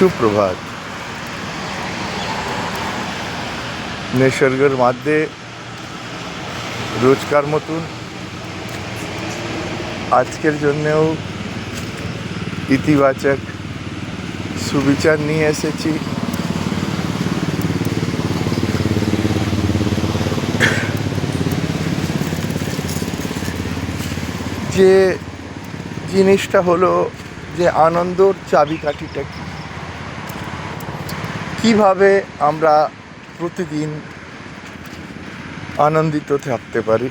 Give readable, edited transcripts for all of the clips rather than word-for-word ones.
সুপ্রভাত। নিসর্গের মধ্যে রোজকার মতন আজকের জন্যেও ইতিবাচক সুবিচার নিয়ে এসেছি। যে জিনিসটা হলো যে আনন্দর চাবিকাঠিটা কি, কীভাবে আমরা প্রতিদিন আনন্দিত থাকতে পারি,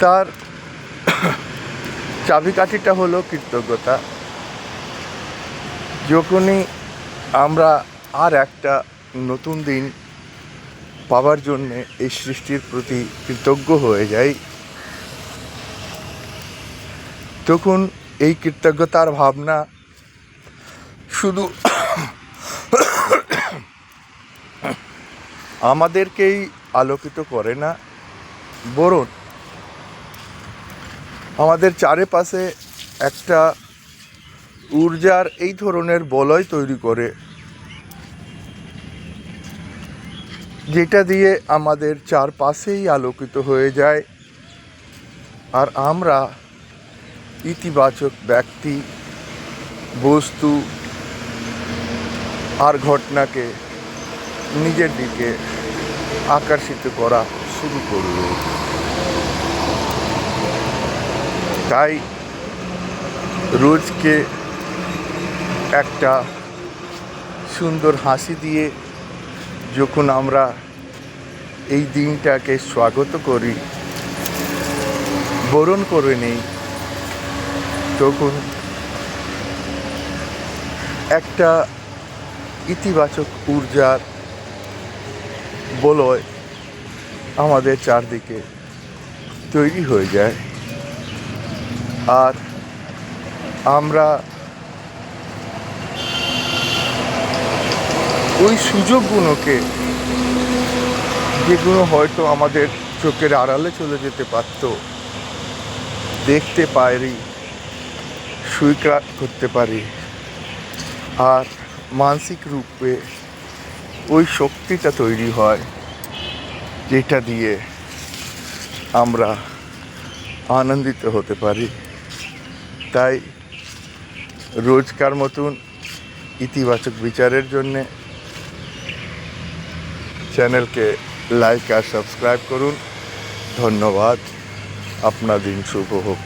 তার চাবিকাঠিটা হলো কৃতজ্ঞতা। যখনই আমরা আর একটা নতুন দিন পাওয়ার জন্যে এই সৃষ্টির প্রতি কৃতজ্ঞ হয়ে যাই, তখন এই কৃতজ্ঞতার ভাবনা শুধু আমাদেরকেই আলোকিত করে না, বরং আমাদের চারিপাশে একটা ঊর্জার এই ধরনের বলয় তৈরি করে, যেটা দিয়ে আমাদের চারপাশেই আলোকিত হয়ে যায়। আর আমরা ইতিবাচক ব্যক্তি, বস্তু আর ঘটনাকে নিজের দিকে আকর্ষিত করা শুরু করব। তাই রোজকে একটা সুন্দর হাসি দিয়ে যখন আমরা এই দিনটাকে স্বাগত করি, বরণ করে নেই, তখন একটা ইতিবাচক ঊর্জার বলয় আমাদের চারদিকে তৈরি হয়ে যায়। আর আমরা ওই সুযোগগুলোকে, যেগুলো হয়তো আমাদের চোখের আড়ালে চলে যেতে পারত, দেখতে পারি, স্বীকার করতে পারি। আর মানসিক রূপে ওই শক্তিটা তৈরি হয়, যেটা দিয়ে আমরা আনন্দিত হতে পারি। তাই রোজকার মতন ইতিবাচক বিচারের জন্যে চ্যানেলকে লাইক আর সাবস্ক্রাইব করুন। ধন্যবাদ। আপনার দিন শুভ হোক।